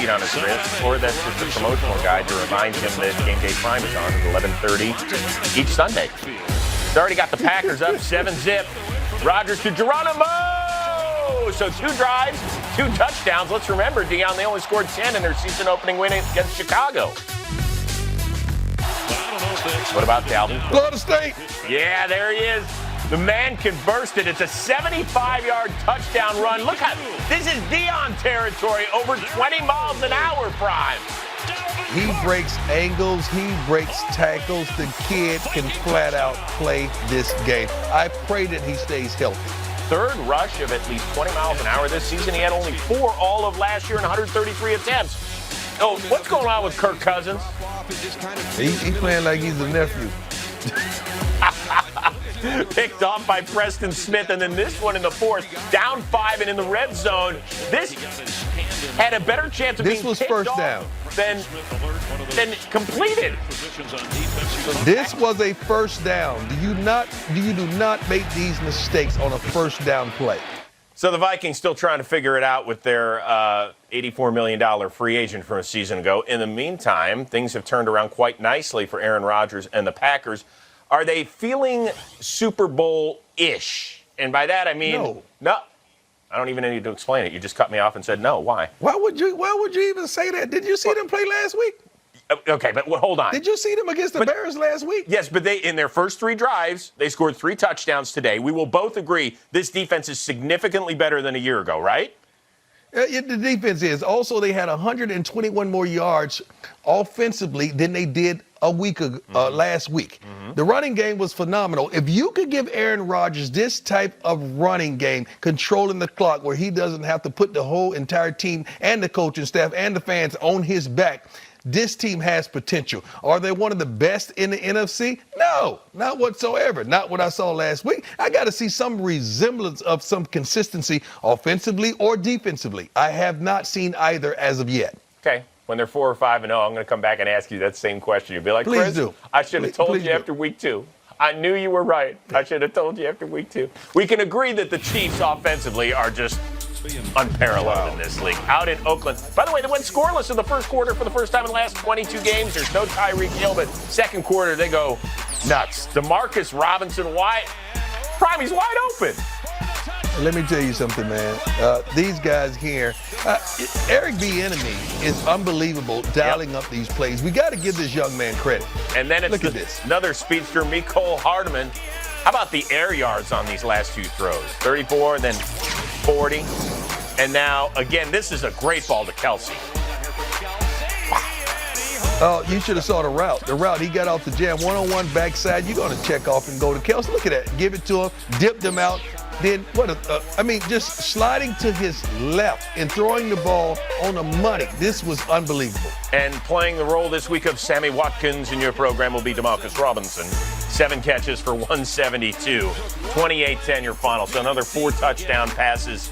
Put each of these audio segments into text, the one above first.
sheet on his wrist, or that's just a promotional guide to remind him that GameDay Prime is on at 11:30 each Sunday. He's already got the Packers up 7-zip. Rodgers to Geronimo! So 2 drives, 2 touchdowns. Let's remember, Dion, they only scored 10 in their season-opening win against Chicago. What about Dalvin? Florida State. Yeah, there he is. The man can burst it. It's a 75-yard touchdown run. Look how this is Dion territory, over 20 miles an hour prime. He breaks angles. He breaks tackles. The kid can flat out play this game. I pray that he stays healthy. 3rd rush of at least 20 miles an hour this season. He had only 4 all of last year and 133 attempts. Oh, what's going on with Kirk Cousins? He's playing like he's a nephew. Picked off by Preston Smith, and then this one in the 4th, down 5 and in the red zone. This had a better chance of being picked first off down than completed. This was a first down. You do not make these mistakes on a first down play. So the Vikings still trying to figure it out with their $84 million free agent from a season ago. In the meantime, things have turned around quite nicely for Aaron Rodgers and the Packers. Are they feeling Super Bowl-ish? And by that I mean no. I don't even need to explain it. You just cut me off and said no. Why? Why would you even say that? Did you see them play last week? Okay, but hold on. Did you see them against the Bears last week? Yes, but they, in their first 3 drives, they scored 3 touchdowns today. We will both agree this defense is significantly better than a year ago, right? The defense is. Also, they had 121 more yards offensively than they did a week ago, last week. The running game was phenomenal. If you could give Aaron Rodgers this type of running game, controlling the clock where he doesn't have to put the whole entire team and the coaching staff and the fans on his back, this team has potential. Are they one of the best in the NFC? No, not whatsoever. Not what I saw last week. I got to see some resemblance of some consistency offensively or defensively. I have not seen either as of yet. Okay. When they're 4 or 5-0, I'm going to come back and ask you that same question. You'll be like, Please Chris, do. I should have told you after week 2. I knew you were right. I should have told you after week 2. We can agree that the Chiefs offensively are just unparalleled in this league. Out in Oakland. By the way, they went scoreless in the first quarter for the first time in the last 22 games. There's no Tyreek Hill, but second quarter they go nuts. Demarcus Robinson, Primey's wide open. Let me tell you something, man. These guys here, Eric Bieniemy is unbelievable dialing up these plays. We got to give this young man credit. And then it's another speedster, Mecole Hardman. How about the air yards on these last 2 throws? 34, then 40. And now, again, this is a great ball to Kelsey. Oh, you should have saw the route. The route, he got off the jam, one-on-one backside. You're going to check off and go to Kelsey. Look at that. Give it to him, dip them out. Then, just sliding to his left and throwing the ball on the money. This was unbelievable. And playing the role this week of Sammy Watkins in your program will be Demarcus Robinson. 7 catches for 172. 28-10 your final. So another 4 touchdown passes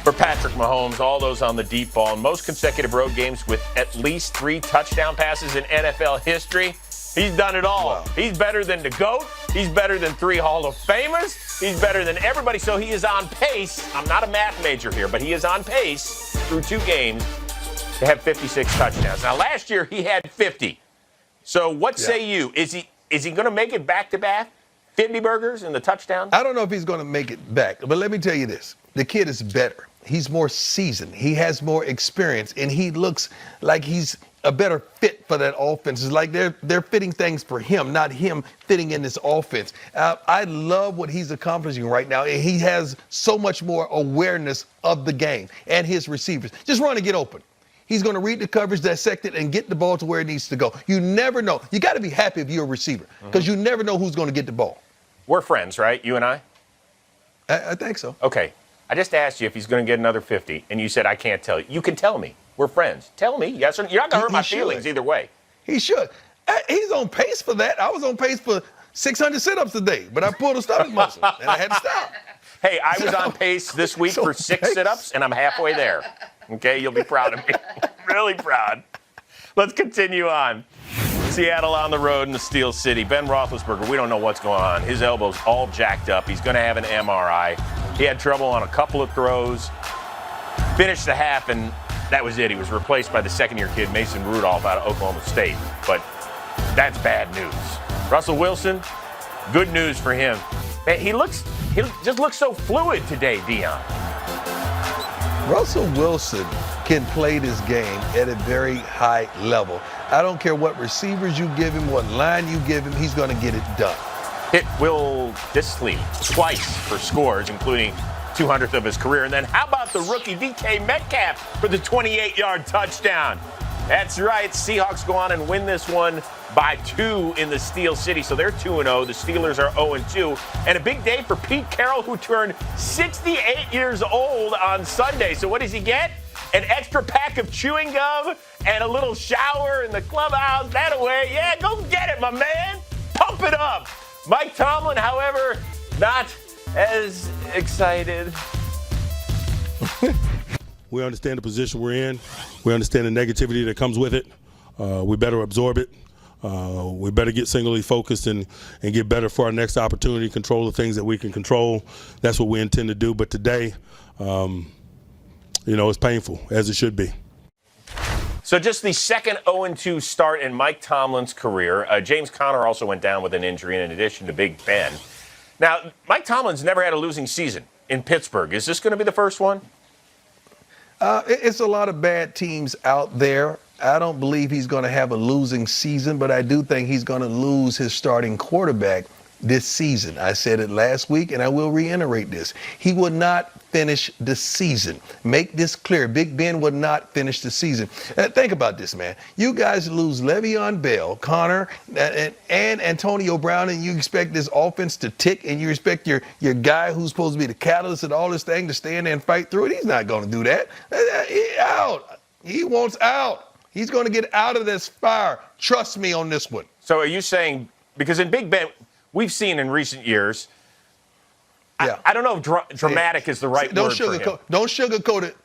for Patrick Mahomes. All those on the deep ball. Most consecutive road games with at least 3 touchdown passes in NFL history. He's done it all. Wow. He's better than the GOAT. He's better than 3 Hall of Famers. He's better than everybody. So he is on pace. I'm not a math major here, but he is on pace through 2 games to have 56 touchdowns. Now, last year he had 50. So what say you? Is he going to make it back-to-back? 50 burgers and the touchdowns? I don't know if he's going to make it back, but let me tell you this. The kid is better. He's more seasoned. He has more experience, and he looks like he's a better fit for that offense. It's like they're fitting things for him, not him fitting in this offense. I love what he's accomplishing right now, and he has so much more awareness of the game and his receivers. Just run and get open. He's going to read the coverage, dissect it, and get the ball to where it needs to go. You never know. You got to be happy if you're a receiver because you never know who's going to get the ball. We're friends, right? You and I? I think so. Okay. I just asked you if he's going to get another 50, and you said, I can't tell you. You can tell me. We're friends. Tell me. Yes or no. You're not going to hurt my feelings either way. He should. He's on pace for that. I was on pace for 600 sit-ups today, but I pulled a stomach muscle, and I had to stop. Hey, I was on pace this week for 6 sit-ups, and I'm halfway there. Okay? You'll be proud of me. Really proud. Let's continue on. Seattle on the road in the Steel City. Ben Roethlisberger, we don't know what's going on. His elbow's all jacked up. He's going to have an MRI. He had trouble on a couple of throws. Finished the half, and that was it. He was replaced by the second-year kid, Mason Rudolph, out of Oklahoma State. But that's bad news. Russell Wilson, good news for him. Man, he just looks so fluid today, Dion. Russell Wilson can play this game at a very high level. I don't care what receivers you give him, what line you give him, he's going to get it done. Hit Will Dissly twice for scores, including 200th of his career. And then how about the rookie DK Metcalf for the 28-yard touchdown? That's right. Seahawks go on and win this one by 2 in the Steel City. So they're 2-0. The Steelers are 0-2. And a big day for Pete Carroll, who turned 68 years old on Sunday. So what does he get? An extra pack of chewing gum and a little shower in the clubhouse. That away. Yeah, go get it, my man. Pump it up. Mike Tomlin, however, not as excited. We understand the position we're in. We understand the negativity that comes with it. We better absorb it. We better get singularly focused and get better for our next opportunity, control the things that we can control. That's what we intend to do. But today, it's painful, as it should be. So just the second 0-2 start in Mike Tomlin's career. James Conner also went down with an injury in addition to Big Ben. Now, Mike Tomlin's never had a losing season in Pittsburgh. Is this going to be the first one? It's a lot of bad teams out there. I don't believe he's going to have a losing season, but I do think he's going to lose his starting quarterback this season. I said it last week, and I will reiterate this. He would not finish the season. Make this clear. Big Ben would not finish the season. Think about this, man. You guys lose Le'Veon Bell, Connor, and Antonio Brown, and you expect this offense to tick, and you expect your guy who's supposed to be the catalyst and all this thing to stand there and fight through it. He's not going to do that. He's out. He wants out. He's going to get out of this fire. Trust me on this one. So are you saying, because in Big Ben, we've seen in recent years, yeah. I don't know if dramatic is the right word for him. Don't sugarcoat it.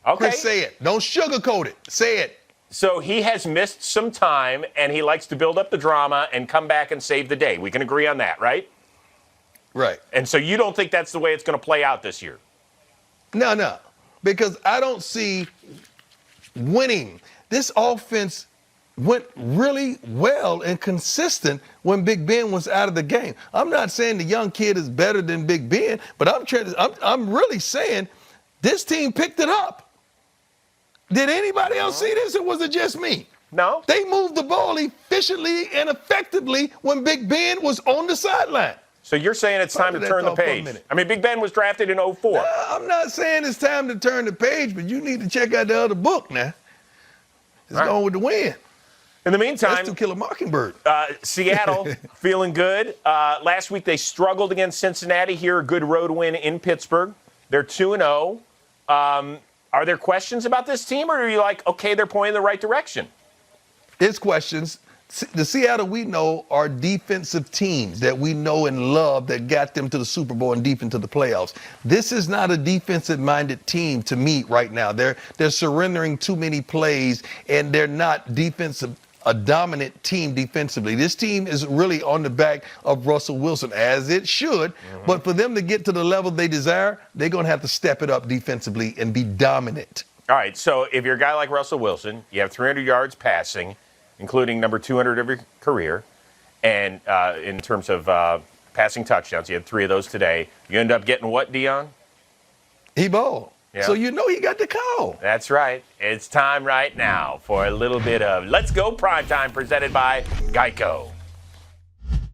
Okay. Chris, say it. Don't sugarcoat it. Say it. So he has missed some time, and he likes to build up the drama and come back and save the day. We can agree on that, right? Right. And so you don't think that's the way it's going to play out this year? No. Because I don't see winning. This offense went really well and consistent when Big Ben was out of the game. I'm not saying the young kid is better than Big Ben, but I'm really saying this team picked it up. Did anybody else see this, or was it just me? No. They moved the ball efficiently and effectively when Big Ben was on the sideline. So you're saying it's time to turn the page. I mean, Big Ben was drafted in 2004. No, I'm not saying it's time to turn the page, but you need to check out the other book now. It's going with the wind. In the meantime, that's To Kill a Mockingbird. Seattle feeling good. Last week they struggled against Cincinnati. Here, a good road win in Pittsburgh. They're 2-0. Are there questions about this team, or are you like, okay, they're pointing in the right direction? It's questions. The Seattle we know are defensive teams that we know and love that got them to the Super Bowl and deep into the playoffs. This is not a defensive-minded team to me right now. They're surrendering too many plays, and they're not a dominant team defensively. This team is really on the back of Russell Wilson, as it should. Mm-hmm. But for them to get to the level they desire, they're going to have to step it up defensively and be dominant. All right, so if you're a guy like Russell Wilson, you have 300 yards passing, including number 200 of your career, and in terms of passing touchdowns, you had 3 of those today. You end up getting what, Dion? He balled. Yeah. So you know he got the call. That's right. It's time right now for a little bit of Let's Go Primetime, presented by Geico.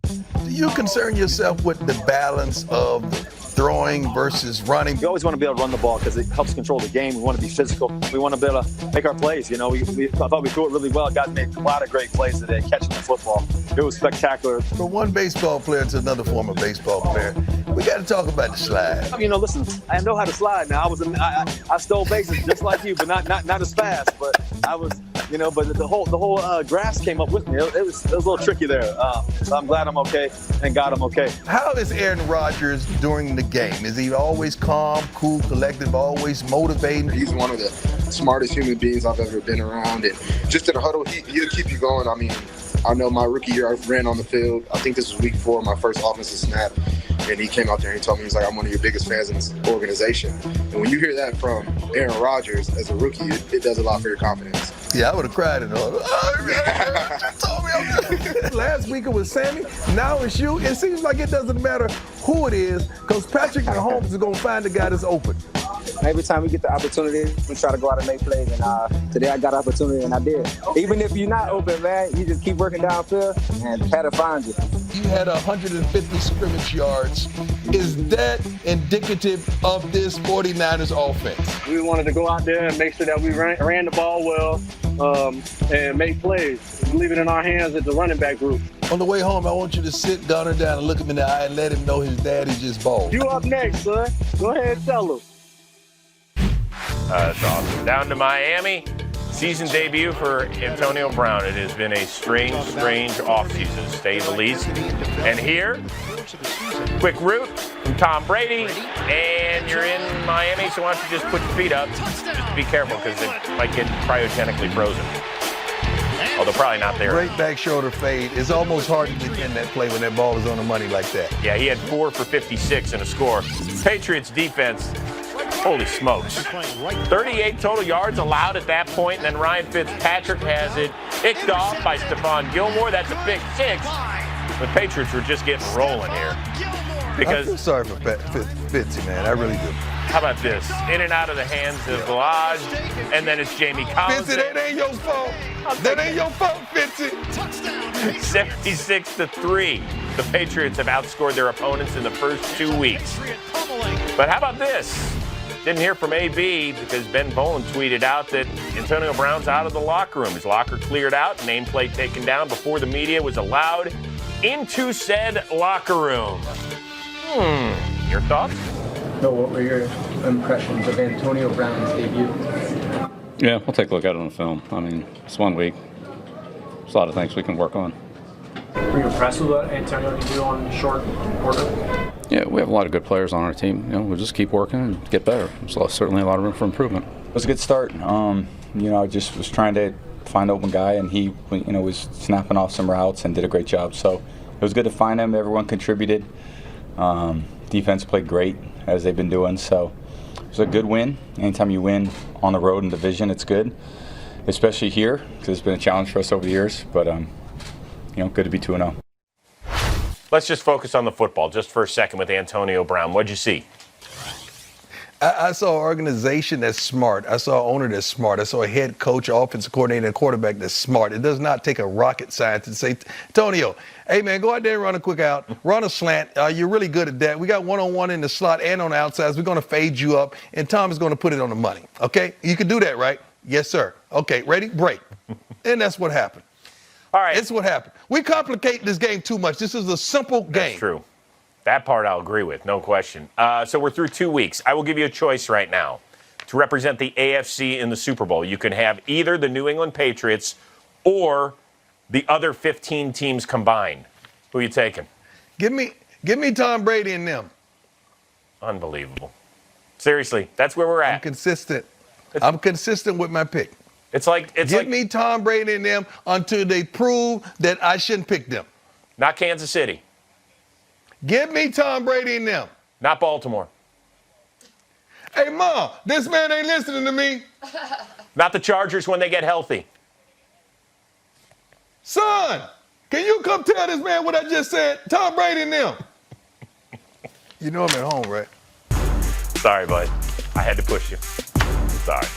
Do you concern yourself with the balance of throwing versus running? We always want to be able to run the ball because it helps control the game. We want to be physical. We want to be able to make our plays. You know, I thought we threw it really well. Guys made a lot of great plays today, catching the football. It was spectacular. From one baseball player to another former baseball player, we got to talk about the slide. You know, listen, I know how to slide now. I stole bases just like you, but not as fast. But I was, but the whole grass came up with me. It was a little tricky there. So I'm glad I'm okay, and God, I'm okay. How is Aaron Rodgers during the game? Is he always calm, cool, collective, always motivating? He's one of the smartest human beings I've ever been around, and just in a huddle, he'll keep you going. I mean, I know my rookie year I ran on the field. I think this was week 4, my first offensive snap. And he came out there and he told me, he's like, I'm one of your biggest fans in this organization. And when you hear that from Aaron Rodgers as a rookie, it does a lot for your confidence. Yeah, I would have cried and all. Last week it was Sammy, now it's you. It seems like it doesn't matter who it is, because Patrick Mahomes is going to find the guy that's open. Every time we get the opportunity, we try to go out and make plays. And today I got an opportunity, and I did. Even if you're not open, man, you just keep working downfield, and the pattern finds you. You had 150 scrimmage yards. Is that indicative of this 49ers offense? We wanted to go out there and make sure that we ran the ball well and make plays. Leave it in our hands as the running back group. On the way home, I want you to sit Gunner down and look him in the eye and let him know his daddy just balled. You up next, son. Go ahead and tell him. That's awesome. Down to Miami. Season debut for Antonio Brown. It has been a strange offseason, to say the least. And here, quick route from Tom Brady, and you're in Miami, so why don't you just put your feet up. Just be careful, because it might get cryogenically frozen. Although probably not there. Great back shoulder fade. It's almost hard to defend that play when that ball is on the money like that. Yeah, he had 4 for 56 and a score. Patriots defense, holy smokes. 38 total yards allowed at that point, and then Ryan Fitzpatrick has it picked off by Stephon Gilmore. That's a pick 6. The Patriots were just getting rolling here. Because I feel sorry for Fitzy, man. I really do. How about this? In and out of the hands of Lodge, and then it's Jamie Collins. Fitzy, that ain't your fault. That ain't your fault, Fitzy. 76-3. The Patriots have outscored their opponents in the first 2 weeks. But how about this? Didn't hear from AB because Ben Bowen tweeted out that Antonio Brown's out of the locker room. His locker cleared out, nameplate taken down before the media was allowed into said locker room. Your thoughts? No, what were your impressions of Antonio Brown's debut? Yeah, we'll take a look at it on film. I mean, it's 1 week. There's a lot of things we can work on. Were you impressed with what Antonio can do on short order? Yeah, we have a lot of good players on our team. We'll just keep working and get better. There's certainly a lot of room for improvement. It was a good start. I just was trying to find an open guy, and he, was snapping off some routes and did a great job. So it was good to find him. Everyone contributed. Defense played great, as they've been doing. So it was a good win. Anytime you win on the road in division, it's good, especially here, because it's been a challenge for us over the years. But, good to be 2-0. Let's just focus on the football just for a second with Antonio Brown. What'd you see? I saw an organization that's smart. I saw an owner that's smart. I saw a head coach, offensive coordinator, and quarterback that's smart. It does not take a rocket scientist to say, Antonio, hey, man, go out there and run a quick out. Run a slant. You're really good at that. We got one-on-one in the slot and on the outsides. We're going to fade you up, and Tom is going to put it on the money. Okay? You can do that, right? Yes, sir. Okay, ready? Break. And that's what happened. All right. It's what happened. We complicate this game too much. This is a simple game. That's true. That part I'll agree with, no question. So we're through 2 weeks. I will give you a choice right now to represent the AFC in the Super Bowl. You can have either the New England Patriots or the other 15 teams combined. Who are you taking? Give me Tom Brady and them. Unbelievable. Seriously, that's where we're at. I'm consistent with my pick. Give me Tom Brady and them until they prove that I shouldn't pick them. Not Kansas City. Give me Tom Brady and them. Not Baltimore. Hey, Mom, this man ain't listening to me. Not the Chargers when they get healthy. Son, can you come tell this man what I just said? Tom Brady and them. You know I'm at home, right? Sorry, bud. I had to push you. Sorry.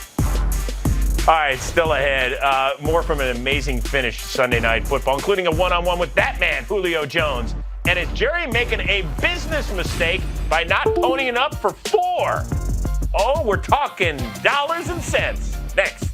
All right, still ahead. More from an amazing finish Sunday Night Football, including a one-on-one with that man, Julio Jones. And is Jerry making a business mistake by not ponying up for 4? Oh, we're talking dollars and cents. Next.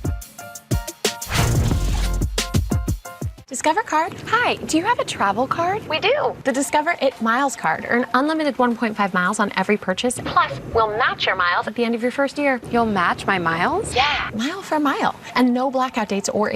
Discover card? Hi, do you have a travel card? We do. The Discover It Miles card. Earn unlimited 1.5 miles on every purchase. Plus, we'll match your miles at the end of your first year. You'll match my miles? Yeah, mile for mile. And no blackout dates or